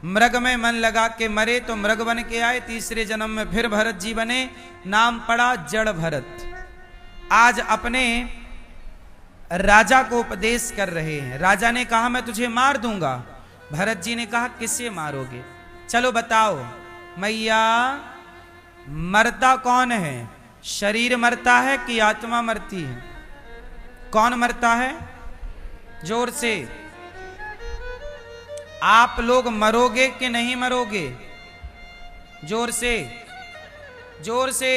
मृग में मन लगा के मरे तो मृग बन के आए, तीसरे जन्म में फिर भरत जी बने, नाम पड़ा जड़ भरत। आज अपने राजा को उपदेश कर रहे हैं। राजा ने कहा मैं तुझे मार दूंगा। भरत जी ने कहा किससे मारोगे? चलो बताओ मैया, मरता कौन है? शरीर मरता है कि आत्मा मरती है? कौन मरता है? जोर से। आप लोग मरोगे कि नहीं मरोगे? जोर से, जोर से।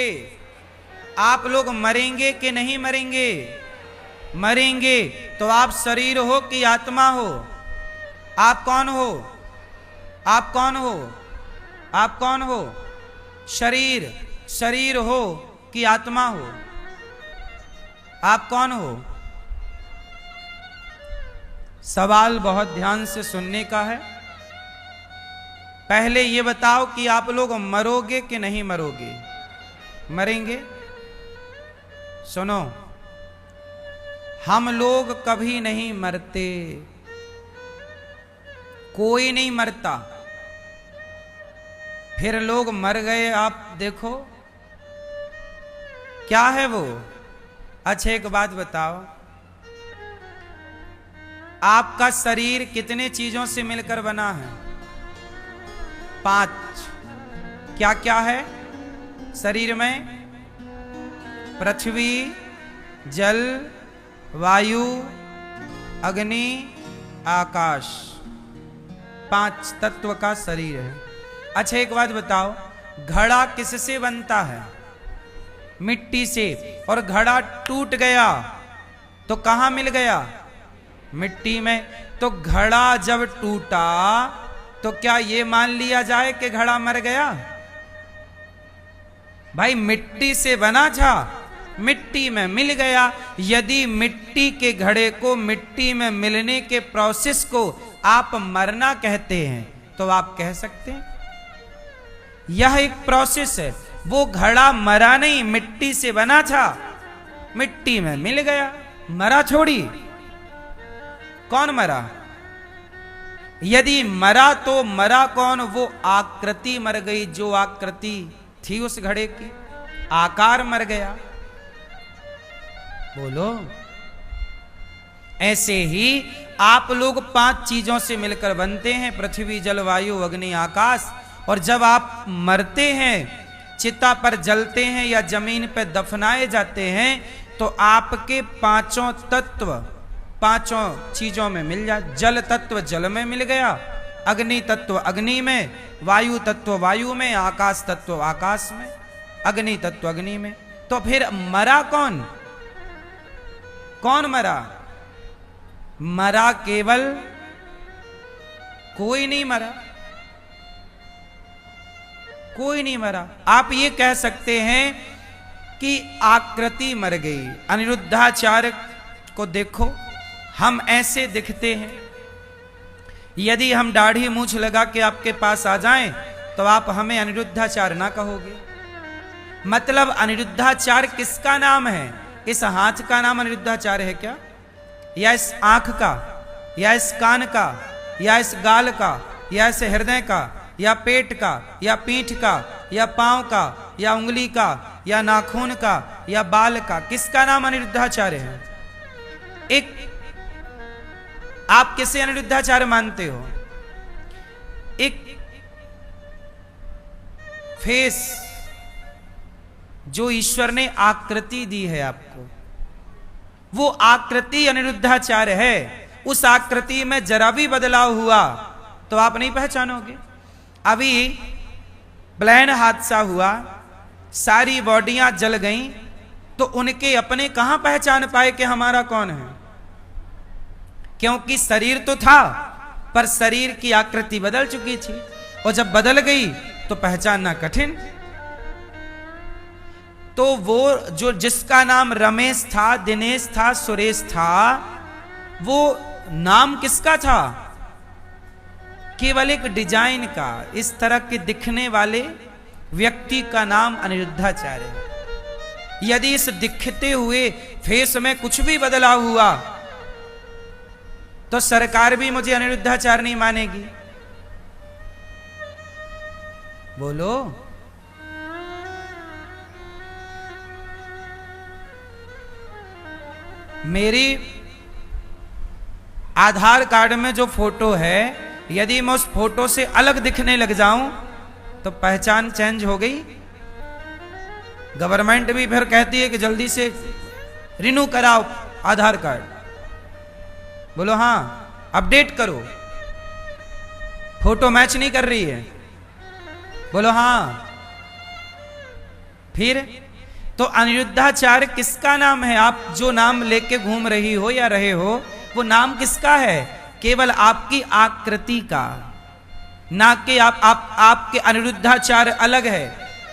आप लोग मरेंगे कि नहीं मरेंगे? मरेंगे। तो आप शरीर हो कि आत्मा हो? आप कौन हो? आप कौन हो? आप कौन हो? शरीर। शरीर हो कि आत्मा हो? आप कौन हो? सवाल बहुत ध्यान से सुनने का है। पहले ये बताओ कि आप लोग मरोगे कि नहीं मरोगे? मरेंगे। सुनो, हम लोग कभी नहीं मरते, कोई नहीं मरता। फिर लोग मर गए, आप देखो क्या है वो। अच्छा एक बात बताओ, आपका शरीर कितने चीजों से मिलकर बना है? 5। क्या क्या है शरीर में? पृथ्वी, जल, वायु, अग्नि, आकाश। 5 तत्व का शरीर है। अच्छा एक बात बताओ, घड़ा किससे बनता है? मिट्टी से। और घड़ा टूट गया तो कहां मिल गया? मिट्टी में। तो घड़ा जब टूटा तो क्या यह मान लिया जाए कि घड़ा मर गया? भाई मिट्टी से बना था, मिट्टी में मिल गया। यदि मिट्टी के घड़े को मिट्टी में मिलने के प्रोसेस को आप मरना कहते हैं तो आप कह सकते हैं यह एक प्रोसेस है। वो घड़ा मरा नहीं, मिट्टी से बना था, मिट्टी में मिल गया, मरा थोड़ी। कौन मरा? यदि मरा तो मरा कौन? वो आकृति मर गई, जो आकृति थी उस घड़े की, आकार मर गया। बोलो। ऐसे ही आप लोग 5 चीजों से मिलकर बनते हैं, पृथ्वी, जल, वायु, अग्नि, आकाश। और जब आप मरते हैं, चिता पर जलते हैं या जमीन पर दफनाए जाते हैं, तो आपके 5 तत्व 5 चीजों में मिल जाए। जल तत्व जल में मिल गया, अग्नि तत्व अग्नि में, वायु तत्व वायु में, आकाश तत्व आकाश में, अग्नि तत्व अग्नि में। तो फिर मरा कौन? कौन मरा? मरा केवल कोई नहीं मरा, कोई नहीं मरा। आप ये कह सकते हैं कि आकृति मर गई। अनिरुद्धाचार्य को देखो, हम ऐसे दिखते हैं। यदि हम दाढ़ी मूंछ लगा के आपके पास आ जाएं तो आप हमें अनिरुद्धाचार्य ना कहोगे। मतलब अनिरुद्धाचार्य किसका नाम है? इस हाथ का नाम अनिरुद्धाचार्य है क्या? या इस आंख का, या इस कान का, या इस गाल का, या इस हृदय का, या पेट का, या पीठ का, या पांव का, या उंगली का, या नाखून का, या बाल का? किसका नाम अनिरुद्धाचार्य है? एक आप किसे अनिरुद्धाचार्य मानते हो? एक फेस जो ईश्वर ने आकृति दी है आपको, वो आकृति अनिरुद्धाचार्य है। उस आकृति में जरा भी बदलाव हुआ तो आप नहीं पहचानोगे। अभी प्लेन हादसा हुआ, सारी बॉडियां जल गईं, तो उनके अपने कहां पहचान पाए कि हमारा कौन है? क्योंकि शरीर तो था पर शरीर की आकृति बदल चुकी थी, और जब बदल गई तो पहचानना कठिन। तो वो जो जिसका नाम रमेश था, दिनेश था, सुरेश था, वो नाम किसका था? केवल एक डिजाइन का, इस तरह के दिखने वाले व्यक्ति का नाम अनिरुद्धाचार्य है। यदि इस दिखते हुए फेस में कुछ भी बदलाव हुआ तो सरकार भी मुझे अनिरुद्धाचार्य नहीं मानेगी। बोलो। मेरी आधार कार्ड में जो फोटो है, यदि मैं उस फोटो से अलग दिखने लग जाऊं तो पहचान चेंज हो गई। गवर्नमेंट भी फिर कहती है कि जल्दी से रिन्यू कराओ आधार कार्ड। बोलो हाँ, अपडेट करो, फोटो मैच नहीं कर रही है। बोलो हाँ। फिर तो अनिरुद्धाचार्य किसका नाम है? आप जो नाम लेके घूम रही हो या रहे हो, वो नाम किसका है? केवल आपकी आकृति का, ना कि आपके अनिरुद्धाचार्य अलग है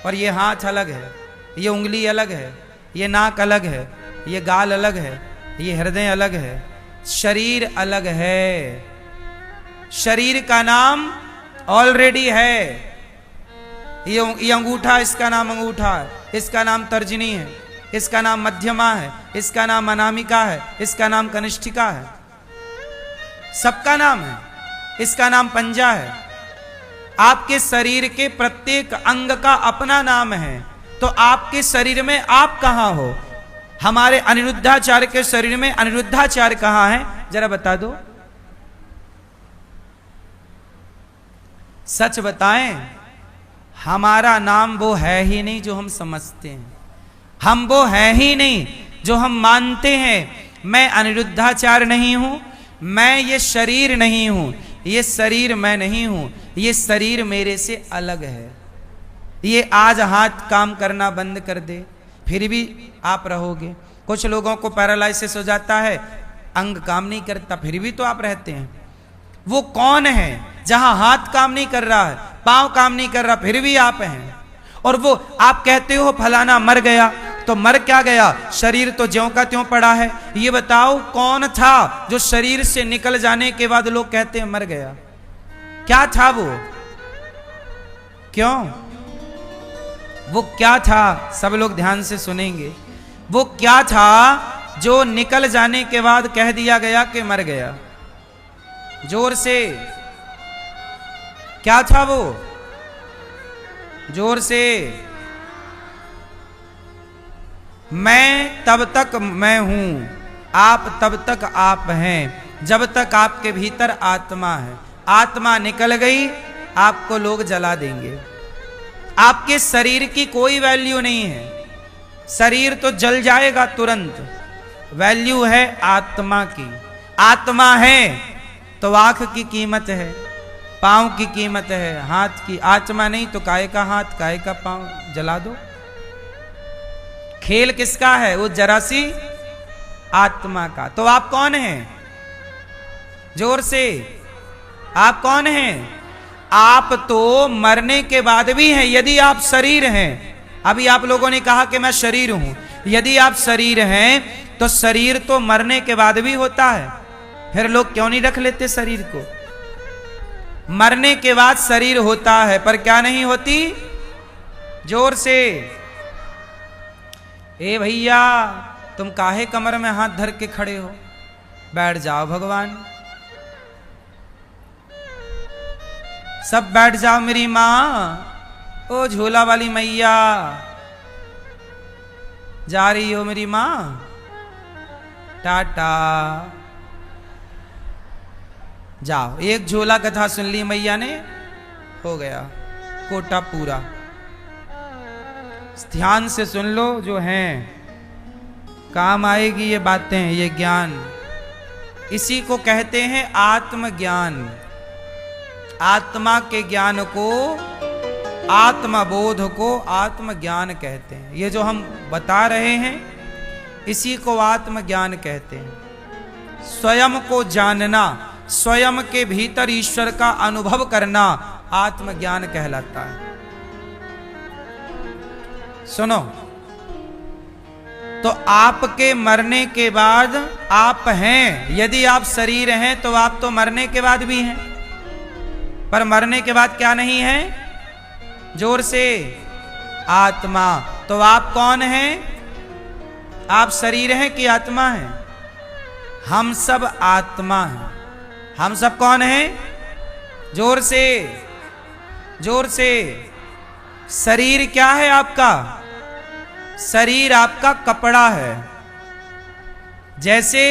और ये हाथ अलग है, ये उंगली अलग है, ये नाक अलग है, ये गाल अलग है, ये हृदय अलग है, शरीर अलग है। शरीर का नाम ऑलरेडी है। ये अंगूठा, इसका नाम अंगूठा है, इसका नाम तर्जनी है, इसका नाम मध्यमा है, इसका नाम अनामिका है, इसका नाम कनिष्ठिका है, सबका नाम है। इसका नाम पंजा है। आपके शरीर के प्रत्येक अंग का अपना नाम है। तो आपके शरीर में आप कहां हो? हमारे अनिरुद्धाचार्य के शरीर में अनिरुद्धाचार्य कहां है? जरा बता दो, सच बताएं। हमारा नाम वो है ही नहीं जो हम समझते हैं, हम वो है ही नहीं जो हम मानते हैं। मैं अनिरुद्धाचार्य नहीं हूं, मैं ये शरीर नहीं हूं, ये शरीर मैं नहीं हूं, ये शरीर मेरे से अलग है। ये आज हाथ काम करना बंद कर दे फिर भी आप रहोगे। कुछ लोगों को पैरालाइसिस हो जाता है, अंग काम नहीं करता, फिर भी तो आप रहते हैं। वो कौन है जहां हाथ काम नहीं कर रहा है, पांव काम नहीं कर रहा, फिर भी आप हैं? और वो आप कहते हो फलाना मर गया, तो मर क्या गया? शरीर तो ज्यों का त्यों पड़ा है। ये बताओ कौन था जो शरीर से निकल जाने के बाद लोग कहते हैं मर गया? क्या था वो? क्यों वो क्या था? सब लोग ध्यान से सुनेंगे। वो क्या था जो निकल जाने के बाद कह दिया गया कि मर गया? जोर से, क्या था वो? जोर से। मैं तब तक मैं हूं, आप तब तक आप हैं, जब तक आपके भीतर आत्मा है। आत्मा निकल गई, आपको लोग जला देंगे। आपके शरीर की कोई वैल्यू नहीं है, शरीर तो जल जाएगा तुरंत। वैल्यू है आत्मा की। आत्मा है तो आंख की कीमत है, पांव की कीमत है, हाथ की। आत्मा नहीं तो काय का हाथ, काय का पांव, जला दो। खेल किसका है? वो जरा सी आत्मा का। तो आप कौन हैं? जोर से, आप कौन हैं? आप तो मरने के बाद भी हैं, यदि आप शरीर हैं। अभी आप लोगों ने कहा कि मैं शरीर हूं। यदि आप शरीर हैं तो शरीर तो मरने के बाद भी होता है। फिर लोग क्यों नहीं रख लेते शरीर को? मरने के बाद शरीर होता है, पर क्या नहीं होती? जोर से। ए भैया, तुम काहे कमर में हाथ धर के खड़े हो? बैठ जाओ भगवान। सब बैठ जाओ मेरी मां। ओ झूला वाली मैया, जा रही हो मेरी मां? टाटा। जाओ, एक झोला कथा सुन ली मैया ने, हो गया कोटा पूरा। ध्यान से सुन लो, जो हैं काम आएगी ये बातें, ये ज्ञान। इसी को कहते हैं आत्मज्ञान। आत्मा के ज्ञान को, आत्मबोध को आत्मज्ञान कहते हैं। ये जो हम बता रहे हैं इसी को आत्मज्ञान कहते हैं। स्वयं को जानना, स्वयं के भीतर ईश्वर का अनुभव करना आत्मज्ञान कहलाता है। सुनो, तो आपके मरने के बाद आप हैं। यदि आप शरीर हैं तो आप तो मरने के बाद भी हैं, पर मरने के बाद क्या नहीं है? जोर से, आत्मा। तो आप कौन हैं? आप शरीर हैं कि आत्मा हैं? हम सब आत्मा हैं। हम सब कौन हैं? जोर से, जोर से। शरीर क्या है आपका? शरीर आपका कपड़ा है। जैसे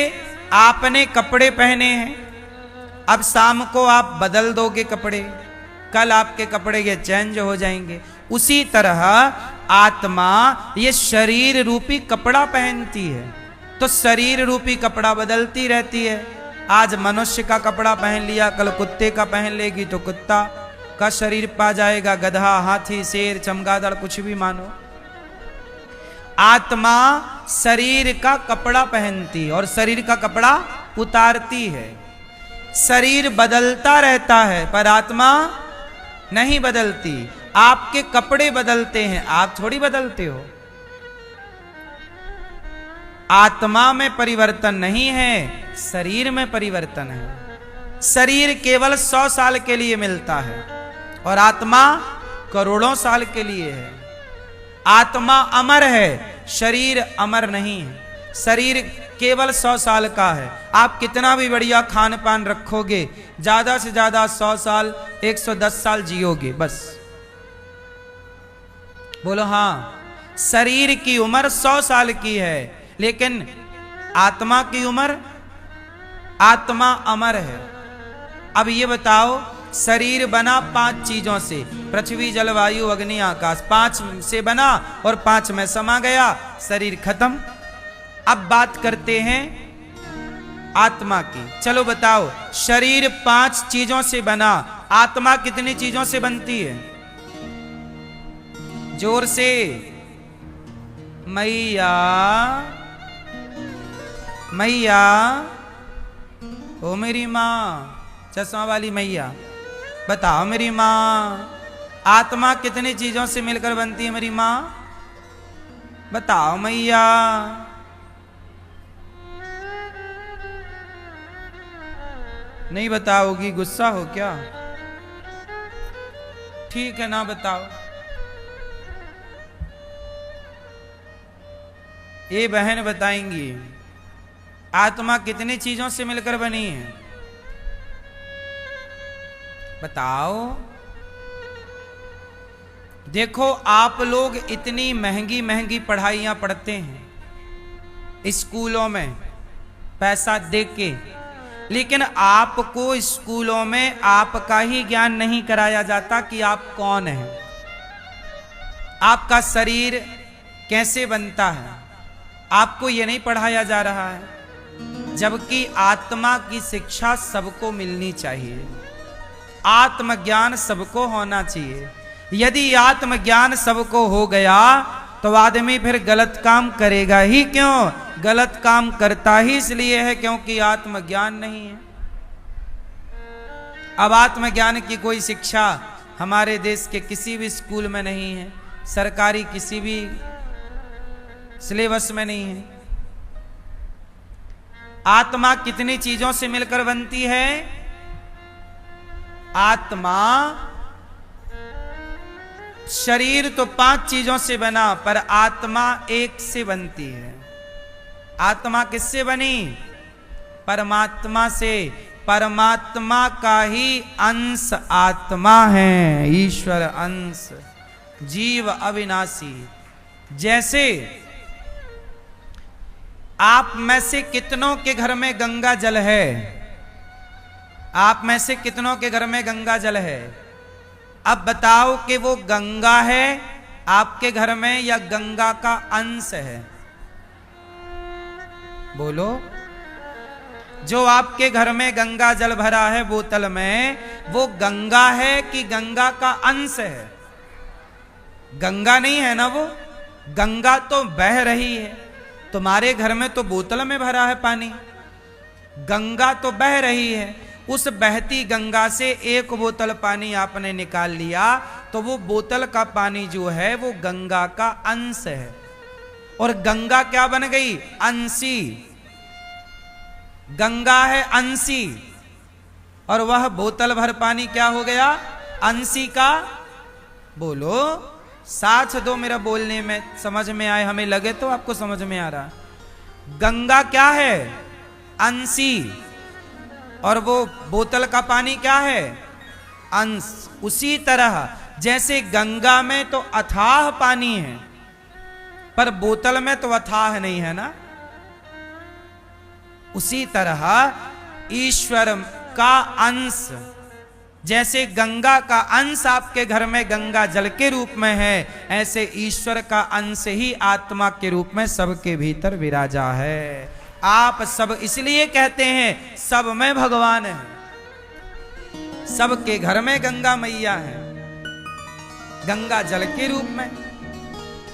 आपने कपड़े पहने हैं, अब शाम को आप बदल दोगे कपड़े, कल आपके कपड़े ये चेंज हो जाएंगे। उसी तरह आत्मा ये शरीर रूपी कपड़ा पहनती है, तो शरीर रूपी कपड़ा बदलती रहती है। आज मनुष्य का कपड़ा पहन लिया, कल कुत्ते का पहन लेगी तो कुत्ता का शरीर पा जाएगा, गधा, हाथी, शेर, चमगादड़, कुछ भी मानो। आत्मा शरीर का कपड़ा पहनती और शरीर का कपड़ा उतारती है। शरीर बदलता रहता है पर आत्मा नहीं बदलती। आपके कपड़े बदलते हैं, आप थोड़ी बदलते हो। आत्मा में परिवर्तन नहीं है, शरीर में परिवर्तन है। शरीर केवल 100 साल के लिए मिलता है और आत्मा करोड़ों साल के लिए है। आत्मा अमर है, शरीर अमर नहीं है। शरीर केवल 100 साल का है। आप कितना भी बढ़िया खान पान रखोगे, ज्यादा से ज्यादा 100 साल, 110 साल जियोगे बस। बोलो हाँ, शरीर की उम्र 100 साल की है, लेकिन आत्मा की उम्र, आत्मा अमर है। अब ये बताओ, शरीर बना 5 चीजों से, पृथ्वी, जल, वायु, अग्नि, आकाश, 5 से बना और 5 में समा गया, शरीर खत्म। अब बात करते हैं आत्मा की। चलो बताओ, शरीर 5 चीजों से बना, आत्मा कितनी चीजों से बनती है? जोर से, मैया, मैया, ओ मेरी मां, चश्मा वाली मैया, बताओ मेरी मां, आत्मा कितनी चीजों से मिलकर बनती है मेरी मां? बताओ मैया। नहीं बताओगी, गुस्सा हो क्या? ठीक है ना, बताओ। ये बहन बताएंगी आत्मा कितनी चीजों से मिलकर बनी है, बताओ। देखो, आप लोग इतनी महंगी महंगी पढ़ाइयां पढ़ते हैं स्कूलों में पैसा दे के, लेकिन आपको स्कूलों में आपका ही ज्ञान नहीं कराया जाता कि आप कौन हैं, आपका शरीर कैसे बनता है, आपको ये नहीं पढ़ाया जा रहा है। जबकि आत्मा की शिक्षा सबको मिलनी चाहिए, आत्मज्ञान सबको होना चाहिए। यदि आत्मज्ञान सबको हो गया तो आदमी फिर गलत काम करेगा ही क्यों? गलत काम करता ही इसलिए है क्योंकि आत्मज्ञान नहीं है। अब आत्मज्ञान की कोई शिक्षा हमारे देश के किसी भी स्कूल में नहीं है, सरकारी किसी भी सिलेबस में नहीं है। आत्मा कितनी चीजों से मिलकर बनती है? आत्मा, शरीर तो 5 चीजों से बना, पर आत्मा एक से बनती है। आत्मा किससे बनी? परमात्मा से। परमात्मा का ही अंश आत्मा है, ईश्वर अंश, जीव अविनाशी। जैसे आप में से कितनों के घर में गंगा जल है? आप में से कितनों के घर में गंगा जल है? अब बताओ कि वो गंगा है आपके घर में या गंगा का अंश है? बोलो। जो आपके घर में गंगा जल भरा है बोतल में, वो गंगा है कि गंगा का अंश है? गंगा नहीं है ना वो, गंगा तो बह रही है। तुम्हारे घर में तो बोतल में भरा है पानी, गंगा तो बह रही है। उस बहती गंगा से एक बोतल पानी आपने निकाल लिया तो वो बोतल का पानी जो है वो गंगा का अंश है। और गंगा क्या बन गई? अंशी। गंगा है अंशी और वह बोतल भर पानी क्या हो गया? अंशी का। बोलो, साथ दो मेरा बोलने में, समझ में आए, हमें लगे तो आपको समझ में आ रहा। गंगा क्या है? अंशी। और वो बोतल का पानी क्या है? अंश। उसी तरह जैसे गंगा में तो अथाह पानी है, पर बोतल में तो अथाह नहीं है ना, उसी तरह ईश्वर का अंश, जैसे गंगा का अंश आपके घर में गंगा जल के रूप में है, ऐसे ईश्वर का अंश ही आत्मा के रूप में सबके भीतर विराजा है। आप सब इसलिए कहते हैं सब में भगवान है, सबके घर में गंगा मैया है, गंगा जल के रूप में।